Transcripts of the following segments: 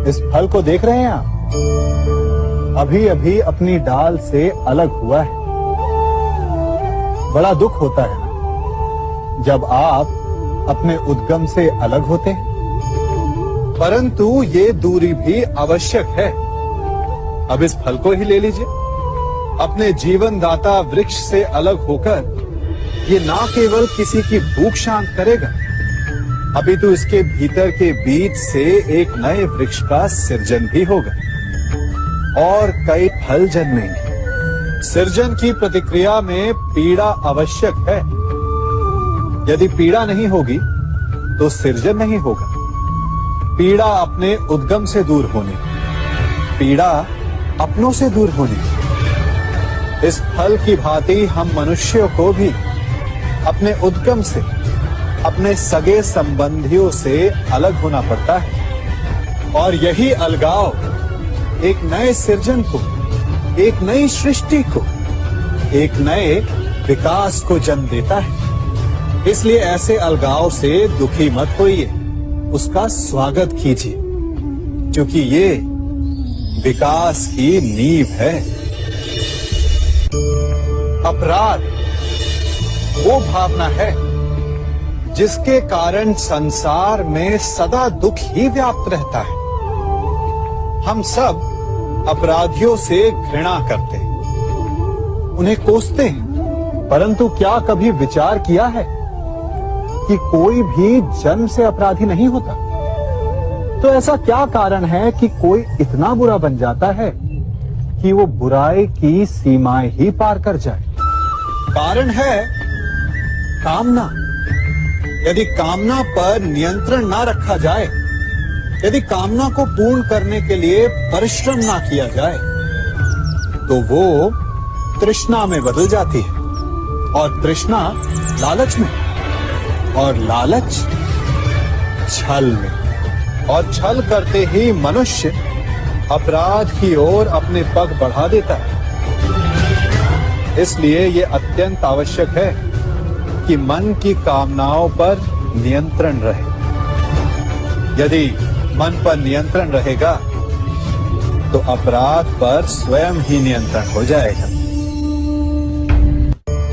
इस फल को देख रहे हैं आप? अभी अभी अपनी डाल से अलग हुआ है। बड़ा दुख होता है जब आप अपने उद्गम से अलग होते हैं, परंतु ये दूरी भी आवश्यक है। अब इस फल को ही ले लीजिए। अपने जीवनदाता वृक्ष से अलग होकर ये ना केवल किसी की भूख शांत करेगा, अपितु इसके भीतर के बीज से एक नए वृक्ष का सृजन भी होगा और कई फल जन्मेंगे। सृजन की प्रतिक्रिया में पीड़ा आवश्यक है। यदि पीड़ा नहीं होगी तो सृजन नहीं होगा। पीड़ा अपने उद्गम से दूर होने, पीड़ा अपनों से दूर होने। इस फल की भांति हम मनुष्यों को भी अपने उद्गम से, अपने सगे संबंधियों से अलग होना पड़ता है। और यही अलगाव एक नए सृजन को, एक नई सृष्टि को, एक नए विकास को जन्म देता है। इसलिए ऐसे अलगाव से दुखी मत होइए, उसका स्वागत कीजिए, क्योंकि ये विकास की नींव है। अपराध वो भावना है जिसके कारण संसार में सदा दुख ही व्याप्त रहता है। हम सब अपराधियों से घृणा करते हैं, उन्हें कोसते हैं, परंतु क्या कभी विचार किया है कि कोई भी जन्म से अपराधी नहीं होता? तो ऐसा क्या कारण है कि कोई इतना बुरा बन जाता है कि वो बुराई की सीमाएं ही पार कर जाए? कारण है कामना। यदि कामना पर नियंत्रण ना रखा जाए, यदि कामना को पूर्ण करने के लिए परिश्रम ना किया जाए, तो वो तृष्णा में बदल जाती है, और तृष्णा लालच में, और लालच छल में, और छल करते ही मनुष्य अपराध की ओर अपने पग बढ़ा देता है। इसलिए ये अत्यंत आवश्यक है कि मन की कामनाओं पर नियंत्रण रहे। यदि मन पर नियंत्रण रहेगा तो अपराध पर स्वयं ही नियंत्रण हो जाएगा।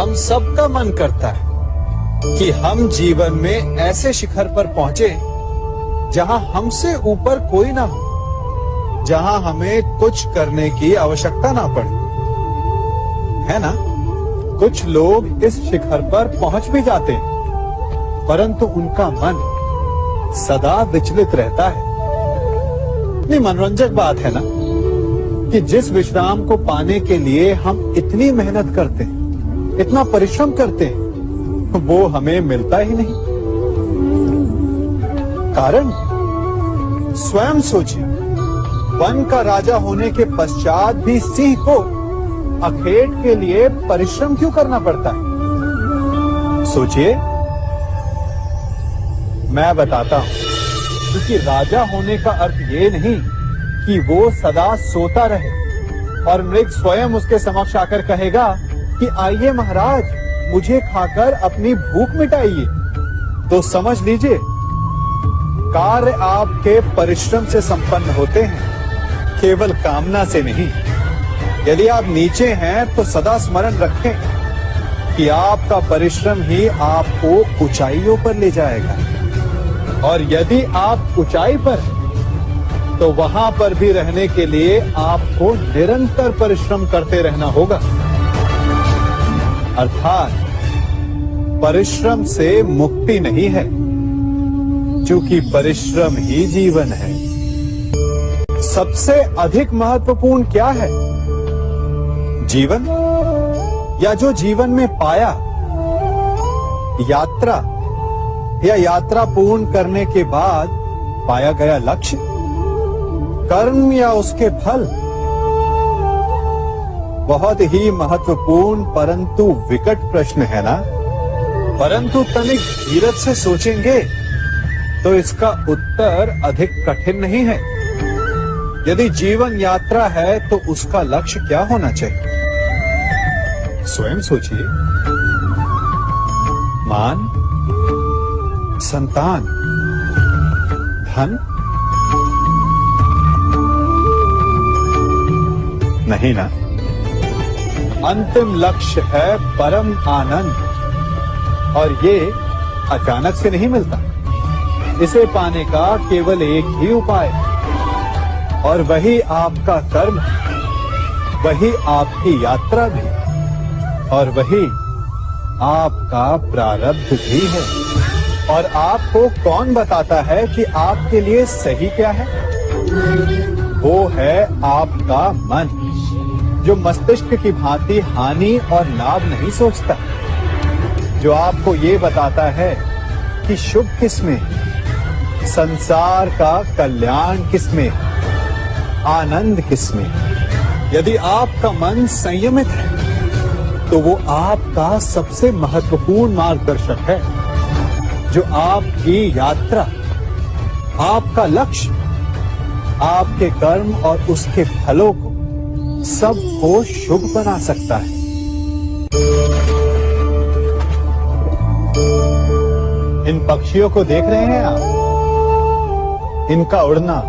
हम सबका मन करता है कि हम जीवन में ऐसे शिखर पर पहुंचे जहां हमसे ऊपर कोई ना हो, जहां हमें कुछ करने की आवश्यकता ना पड़े, है ना? कुछ लोग इस शिखर पर पहुंच भी जाते हैं, परंतु उनका मन सदा विचलित रहता है। इतनी मनोरंजक बात है ना कि जिस विश्राम को पाने के लिए हम इतनी मेहनत करते हैं, इतना परिश्रम करते हैं, वो हमें मिलता ही नहीं। कारण स्वयं सोचिए, वन का राजा होने के पश्चात भी सिंह को अखेट के लिए परिश्रम क्यों करना पड़ता है? सोचिए। मैं बताता हूं, क्योंकि राजा होने का अर्थ ये नहीं कि वो सदा सोता रहे और मृग स्वयं उसके समक्ष आकर कहेगा कि आइए महाराज, मुझे खाकर अपनी भूख मिटाइए। तो समझ लीजिए, कार्य आपके परिश्रम से संपन्न होते हैं, केवल कामना से नहीं। यदि आप नीचे हैं तो सदा स्मरण रखें कि आपका परिश्रम ही आपको ऊंचाइयों पर ले जाएगा, और यदि आप ऊंचाई पर हैं तो वहां पर भी रहने के लिए आपको निरंतर परिश्रम करते रहना होगा। अर्थात परिश्रम से मुक्ति नहीं है, क्योंकि परिश्रम ही जीवन है। सबसे अधिक महत्वपूर्ण क्या है? जीवन, या जो जीवन में पाया, यात्रा, या यात्रा पूर्ण करने के बाद पाया गया लक्ष्य, कर्म या उसके फल? बहुत ही महत्वपूर्ण परंतु विकट प्रश्न है ना? परंतु तनिक धीरज से सोचेंगे तो इसका उत्तर अधिक कठिन नहीं है। यदि जीवन यात्रा है तो उसका लक्ष्य क्या होना चाहिए? स्वयं सोचिए। मान, संतान, धन, नहीं ना। अंतिम लक्ष्य है परम आनंद, और ये अचानक से नहीं मिलता। इसे पाने का केवल एक ही उपाय, और वही आपका कर्म, वही आपकी यात्रा भी, और वही आपका प्रारब्ध भी है। और आपको कौन बताता है कि आपके लिए सही क्या है? वो है आपका मन, जो मस्तिष्क की भांति हानि और लाभ नहीं सोचता, जो आपको ये बताता है कि शुभ किसमें, संसार का कल्याण किसमें, आनंद किसमें। यदि आपका मन संयमित है तो वो आपका सबसे महत्वपूर्ण मार्गदर्शक है, जो आपकी यात्रा, आपका लक्ष्य, आपके कर्म और उसके फलों को सबको शुभ बना सकता है। इन पक्षियों को देख रहे हैं आप? इनका उड़ना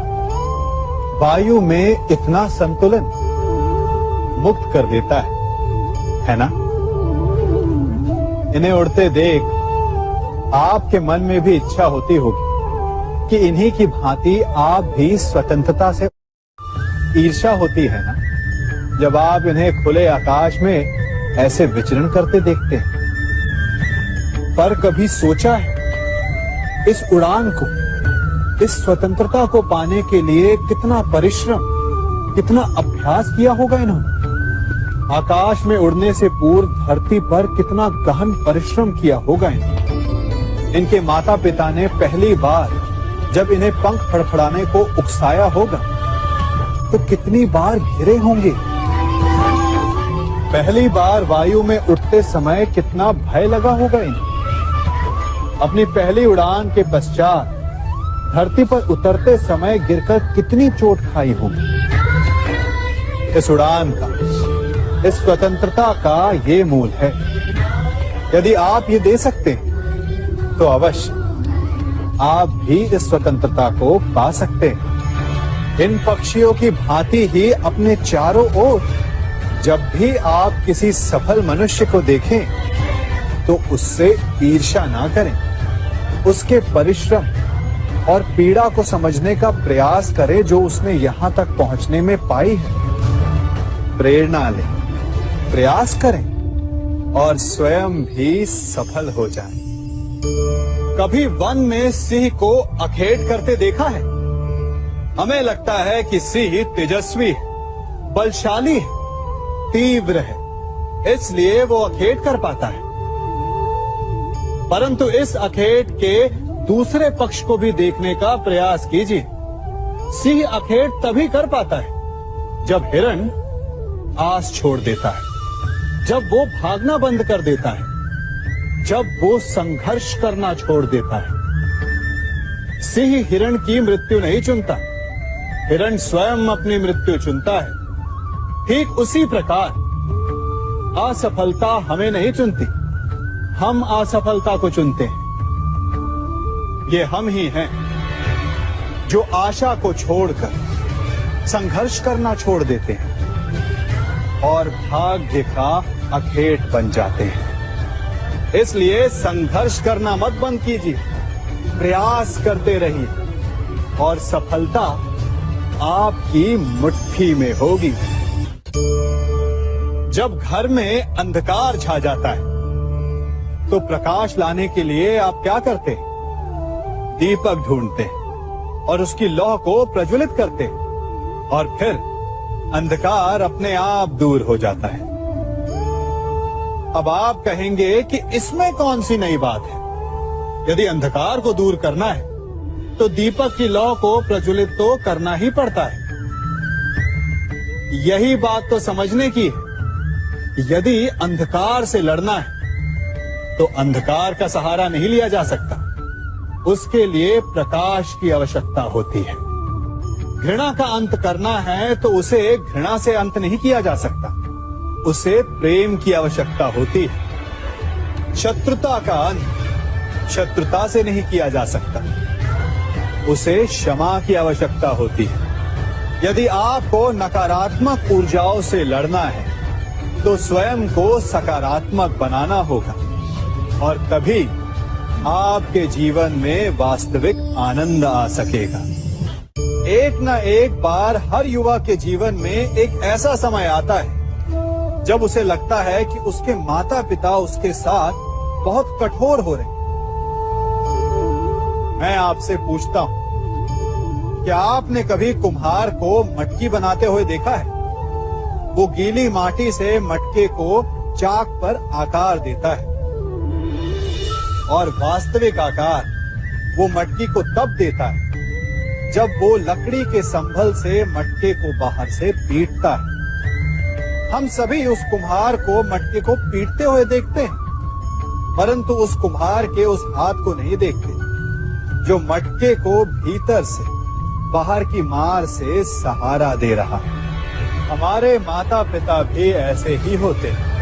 वायु में इतना संतुलन मुक्त कर देता है ना? इन्हें उड़ते देख आपके मन में भी इच्छा होती होगी कि इन्हीं की भांति आप भी स्वतंत्रता से, ईर्ष्या होती है ना जब आप इन्हें खुले आकाश में ऐसे विचरण करते देखते हैं। पर कभी सोचा है इस उड़ान को, इस स्वतंत्रता को पाने के लिए कितना परिश्रम, कितना अभ्यास किया होगा इन्होंने? आकाश में उड़ने से पूर्व धरती पर कितना गहन परिश्रम किया होगा इन्होंने। इनके माता पिता ने पहली बार जब इन्हें पंख फड़फड़ाने को उकसाया होगा तो कितनी बार घिरे होंगे। पहली बार वायु में उड़ते समय कितना भय लगा होगा इन्हें। अपनी पहली उड़ान के पश्चात धरती पर उतरते समय गिरकर कितनी चोट खाई होगी। इस उड़ान का, इस स्वतंत्रता का ये मूल है। यदि आप ये दे सकते हैं तो अवश्य आप भी इस स्वतंत्रता को पा सकते हैं। इन पक्षियों की भांति ही अपने चारों ओर जब भी आप किसी सफल मनुष्य को देखें तो उससे ईर्ष्या ना करें, उसके परिश्रम और पीड़ा को समझने का प्रयास करें जो उसने यहां तक पहुंचने में पाई है। प्रेरणा लें, प्रयास करें और स्वयं भी सफल हो जाएं। कभी वन में सिंह को अखेट करते देखा है? हमें लगता है कि सिंह तेजस्वी है, बलशाली है, तीव्र है, इसलिए वो अखेट कर पाता है। परंतु इस अखेट के दूसरे पक्ष को भी देखने का प्रयास कीजिए। सिंह अखेट तभी कर पाता है जब हिरण आस छोड़ देता है, जब वो भागना बंद कर देता है, जब वो संघर्ष करना छोड़ देता है। सिंह हिरण की मृत्यु नहीं चुनता, हिरण स्वयं अपनी मृत्यु चुनता है। ठीक उसी प्रकार असफलता हमें नहीं चुनती, हम असफलता को चुनते हैं। ये हम ही हैं जो आशा को छोड़कर संघर्ष करना छोड़ देते हैं और भाग्य का अखेट बन जाते हैं। इसलिए संघर्ष करना मत बंद कीजिए, प्रयास करते रहिए और सफलता आपकी मुट्ठी में होगी। जब घर में अंधकार छा जाता है तो प्रकाश लाने के लिए आप क्या करते हैं? दीपक ढूंढते हैं और उसकी लौ को प्रज्वलित करते हैं और फिर अंधकार अपने आप दूर हो जाता है। अब आप कहेंगे कि इसमें कौन सी नई बात है? यदि अंधकार को दूर करना है तो दीपक की लौ को प्रज्वलित तो करना ही पड़ता है। यही बात तो समझने की है। यदि अंधकार से लड़ना है तो अंधकार का सहारा नहीं लिया जा सकता, उसके लिए प्रकाश की आवश्यकता होती है। घृणा का अंत करना है तो उसे घृणा से अंत नहीं किया जा सकता, उसे प्रेम की आवश्यकता होती है। शत्रुता का अंत शत्रुता से नहीं किया जा सकता, उसे क्षमा की आवश्यकता होती है। यदि आपको नकारात्मक ऊर्जाओं से लड़ना है तो स्वयं को सकारात्मक बनाना होगा और तभी आपके जीवन में वास्तविक आनंद आ सकेगा। एक न एक बार हर युवा के जीवन में एक ऐसा समय आता है जब उसे लगता है कि उसके माता पिता उसके साथ बहुत कठोर हो रहे हैं। मैं आपसे पूछता हूं, क्या आपने कभी कुम्हार को मटकी बनाते हुए देखा है? वो गीली माटी से मटके को चाक पर आकार देता है और वास्तविक आकार वो मटकी को तब देता है जब वो लकड़ी के संभल से मटके को बाहर से पीटता है। हम सभी उस कुम्हार को मटके को पीटते हुए देखते हैं, परंतु उस कुम्हार के उस हाथ को नहीं देखते जो मटके को भीतर से बाहर की मार से सहारा दे रहा है। हमारे माता पिता भी ऐसे ही होते हैं।